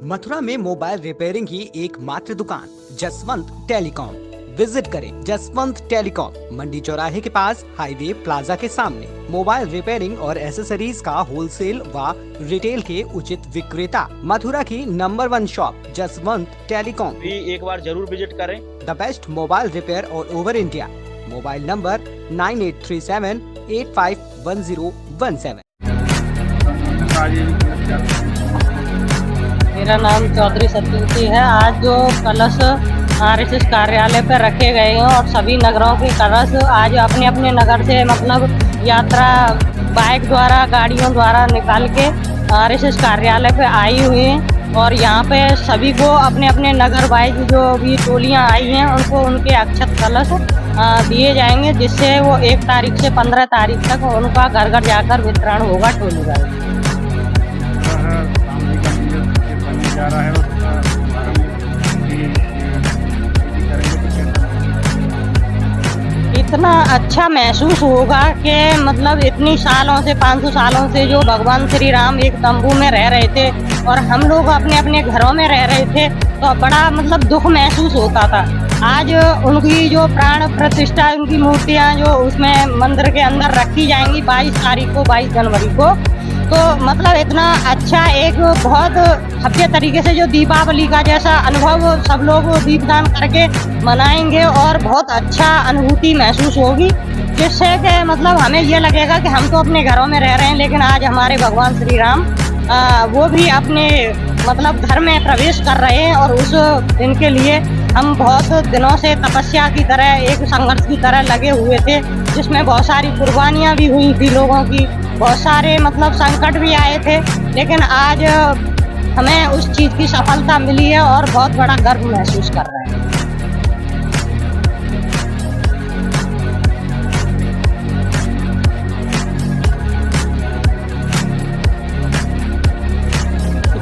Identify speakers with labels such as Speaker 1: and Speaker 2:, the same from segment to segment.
Speaker 1: मथुरा में mobile repairing की एकमात्र दुकान जसवंत टेलीकॉम। विजिट करें जसवंत टेलीकॉम, मंडी चौराहे के पास, हाईवे प्लाजा के सामने। मोबाइल रिपेयरिंग और एसेसरीज का होलसेल व रिटेल के उचित विक्रेता। मथुरा की नंबर 1 शॉप जसवंत टेलीकॉम
Speaker 2: भी एक बार जरूर विजिट करें।
Speaker 1: The best mobile repair all over India. Mobile number 9837851017।
Speaker 3: मेरा नाम चौधरी सत्यवती है। आज जो कलश आरएसएस कार्यालय पर रखे गए हैं और सभी नगरों के कलश आज अपने अपने नगर से मतलब यात्रा बाइक द्वारा गाड़ियों द्वारा निकाल के आरएसएस कार्यालय पे आई हुई हैं और यहाँ पे सभी को अपने अपने नगर वाइज जो भी टोलियाँ आई हैं उनको उनके अक्षत कलश दिए जाएंगे, जिससे वो 1 तारीख से 15 तारीख तक उनका घर घर जाकर वितरण होगा टोली वाइज।
Speaker 4: जा रहा है
Speaker 3: इतना अच्छा महसूस होगा कि मतलब इतनी सालों से 500 सालों से जो भगवान श्री राम एक तंबू में रह रहे थे और हम लोग अपने अपने घरों में रह रहे थे, तो बड़ा मतलब दुख महसूस होता था। आज उनकी जो प्राण प्रतिष्ठा, उनकी मूर्तियां जो उसमें मंदिर के अंदर रखी जाएंगी 22 तारीख को, 22 जनवरी को, तो मतलब इतना अच्छा एक बहुत भव्य तरीके से जो दीपावली का जैसा अनुभव सब लोग दीपदान करके मनाएंगे और बहुत अच्छा अनुभूति महसूस होगी, जिससे कि मतलब हमें ये लगेगा कि हम तो अपने घरों में रह रहे हैं, लेकिन आज हमारे भगवान श्री राम वो भी अपने मतलब घर में प्रवेश कर रहे हैं और उस दिन के लिए हम बहुत दिनों से तपस्या की तरह, एक संघर्ष की तरह लगे हुए थे, जिसमें बहुत सारी कुर्बानियाँ भी हुई थी लोगों की, बहुत सारे मतलब संकट भी आए थे, लेकिन आज हमें उस चीज़ की सफलता मिली है और बहुत बड़ा गर्व महसूस कर रहे हैं।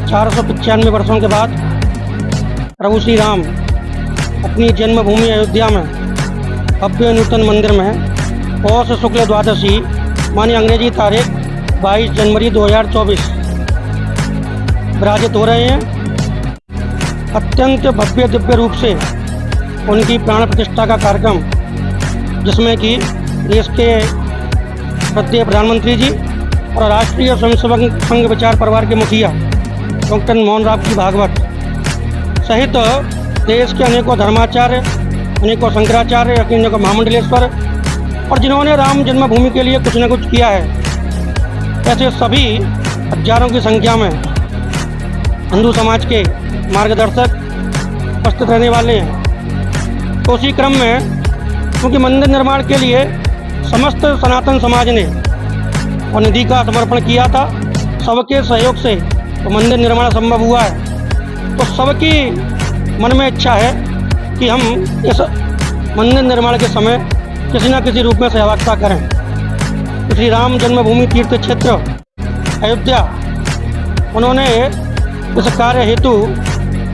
Speaker 4: 495 वर्षों के बाद प्रभु श्री राम अपनी जन्मभूमि अयोध्या में भव्य नूतन मंदिर में पौष शुक्ल द्वादशी मानी अंग्रेजी तारीख 22 जनवरी 2024 विराजित हो रहे हैं। अत्यंत भव्य दिव्य रूप से उनकी प्राण प्रतिष्ठा का कार्यक्रम, जिसमें कि देश के श्रद्धेय प्रधानमंत्री जी और राष्ट्रीय स्वयंसेवक संघ विचार परिवार के मुखिया डॉक्टर मोहन राव जी भागवत सहित देश के अनेकों धर्माचार्य, अनेकों शंकराचार्य, अनेकों महामंडलेश्वर और जिन्होंने राम जन्मभूमि के लिए कुछ न कुछ किया है, ऐसे सभी हजारों की संख्या में हिंदू समाज के मार्गदर्शक उपस्थित रहने वाले हैं। तो उसी क्रम में क्योंकि मंदिर निर्माण के लिए समस्त सनातन समाज ने और निधि का समर्पण किया था, सबके सहयोग से तो मंदिर निर्माण संभव हुआ है, तो सबकी मन में इच्छा है कि हम इस मंदिर निर्माण के समय किसी न किसी रूप में सहभागिता करें। श्री राम जन्मभूमि तीर्थ क्षेत्र अयोध्या, उन्होंने इस कार्य हेतु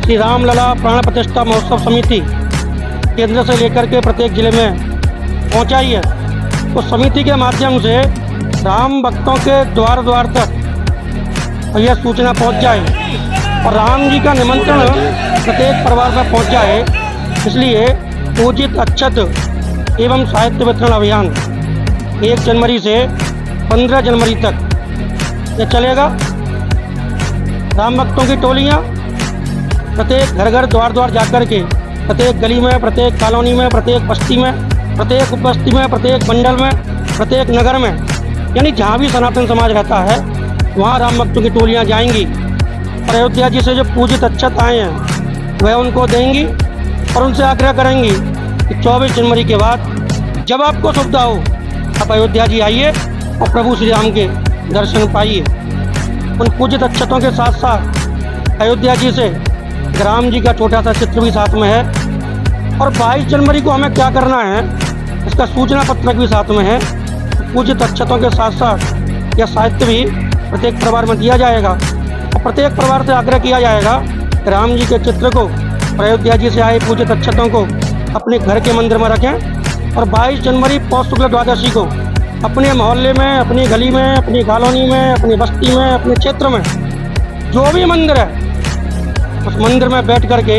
Speaker 4: श्री रामलला प्राण प्रतिष्ठा महोत्सव समिति केंद्र से लेकर के प्रत्येक जिले में पहुंचाई है। उस तो समिति के माध्यम से राम भक्तों के द्वार द्वार तक यह सूचना पहुंच जाए और राम जी का निमंत्रण प्रत्येक परिवार में पहुंच जाए, इसलिए पूजित अक्षत एवं साहित्य वितरण अभियान 1 जनवरी से 15 जनवरी तक यह चलेगा। राम भक्तों की टोलियां प्रत्येक घर घर द्वार द्वार जाकर के प्रत्येक गली में, प्रत्येक कॉलोनी में, प्रत्येक बस्ती में, प्रत्येक उपबस्ती में, प्रत्येक मंडल में, प्रत्येक नगर में, यानी जहाँ भी सनातन समाज रहता है वहाँ राम भक्तों की टोलियाँ जाएंगी और अयोध्या जी से जो पूजित अक्षत आए हैं वह उनको देंगी और उनसे आग्रह करेंगी कि 24 जनवरी के बाद जब आपको सुविधा हो आप अयोध्या जी आइए और प्रभु श्री राम के दर्शन पाइए। उन पूजित अक्षतों के साथ साथ अयोध्या जी से राम जी का छोटा सा चित्र भी साथ में है और 22 जनवरी को हमें क्या करना है इसका सूचना पत्रक भी साथ में है। पूजित अक्षतों के साथ साथ यह साहित्य भी प्रत्येक परिवार में दिया जाएगा और प्रत्येक परिवार से आग्रह किया जाएगा कि राम जी के चित्र को और अयोध्या जी से आए पूजित अक्षतों को अपने घर के मंदिर में रखें और 22 जनवरी पौष शुक्ल द्वादशी को अपने मोहल्ले में, अपनी गली में, अपनी कॉलोनी में, अपनी बस्ती में, अपने क्षेत्र में जो भी मंदिर है उस मंदिर में बैठ करके,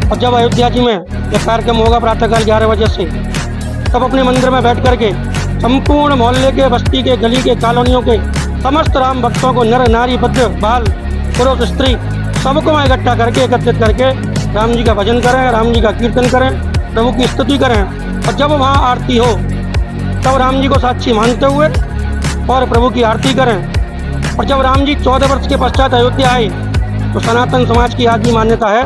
Speaker 4: और जब अयोध्या जी में यह कार्यक्रम होगा प्रातःकाल 11 बजे से, तब अपने मंदिर में बैठ करके संपूर्ण मोहल्ले के, बस्ती के, गली के, कॉलोनियों के समस्त राम भक्तों को, नर नारी वृद्ध बाल पुरुष स्त्री सबको वहाँ इकट्ठा करके, एकत्रित करके राम जी का भजन करें, राम जी का कीर्तन करें, प्रभु की स्तुति करें। और जब वहाँ आरती हो तब राम जी को साक्षी मानते हुए और प्रभु की आरती करें। और जब राम जी 14 वर्ष के पश्चात अयोध्या आए तो सनातन समाज की आज भी मान्यता है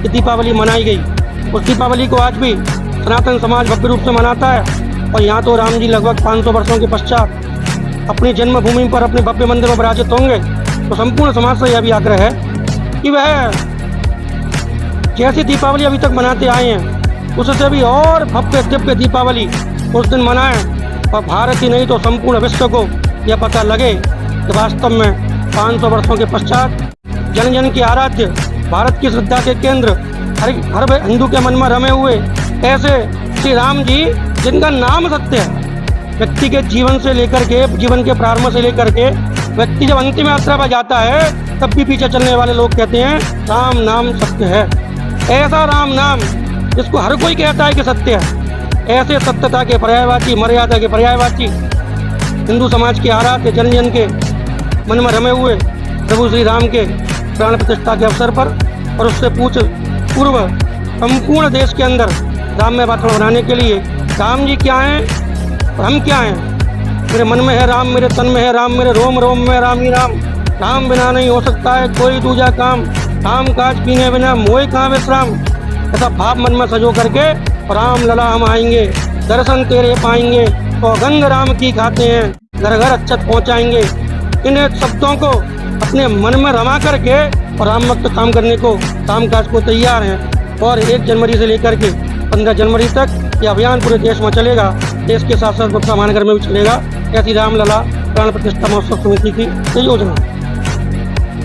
Speaker 4: कि दीपावली मनाई गई। उस दीपावली को आज भी सनातन समाज भव्य रूप से मनाता है। और यहाँ तो राम जी लगभग 500 वर्षों के पश्चात अपनी जन्मभूमि पर अपने भव्य मंदिर में विराजित होंगे। तो संपूर्ण समाज से यह भी आग्रह है कि वह जैसी दीपावली अभी तक मनाते आए हैं उससे भी और भव्य दिव्य दीपावली उस दिन मनाएं। और भारत ही नहीं तो संपूर्ण विश्व को यह पता लगे कि वास्तव में 500 वर्षों के पश्चात जन जन के आराध्य, भारत की श्रद्धा के केंद्र, हर हिंदू के मन में रमे हुए ऐसे श्री राम जी, जिनका नाम सत्य है। व्यक्ति के जीवन से लेकर के, जीवन के प्रारंभ से लेकर के व्यक्ति जब अंतिम यात्रा पर जाता है तब भी पीछे चलने वाले लोग कहते हैं राम नाम सत्य है। ऐसा राम नाम जिसको हर कोई कहता है कि सत्य है, ऐसे सत्यता के पर्यायवाची, मर्यादा के पर्यायवाची हिंदू समाज के आराध्य, जन जन के मन में रमे हुए प्रभु श्री राम के प्राण प्रतिष्ठा के अवसर पर और उससे पूर्व संपूर्ण देश के अंदर राममय वातावरण बनाने के लिए राम जी क्या हैं और हम क्या हैं। मेरे मन में है राम, मेरे तन में है राम, मेरे रोम रोम में राम ही राम। राम बिना नहीं हो सकता है कोई दूजा काम, काम काज पीने बिना मोए कहाँ विश्राम। ऐसा भाव मन में सजो करके राम लला हम आएंगे, दर्शन तेरे पाएंगे, तो गंग राम की खाते हैं, घर घर अच्छत पहुँचाएंगे। इन शब्दों को अपने मन में रमा करके और राम भक्त काम करने को, काम काज को तैयार हैं। और 1 जनवरी से लेकर के 15 जनवरी तक यह अभियान पूरे देश में चलेगा। देश के साथ साथ महानगर में भी चलेगा। ऐसी रामलला प्राण प्रतिष्ठा महोत्सव समिति की योजना।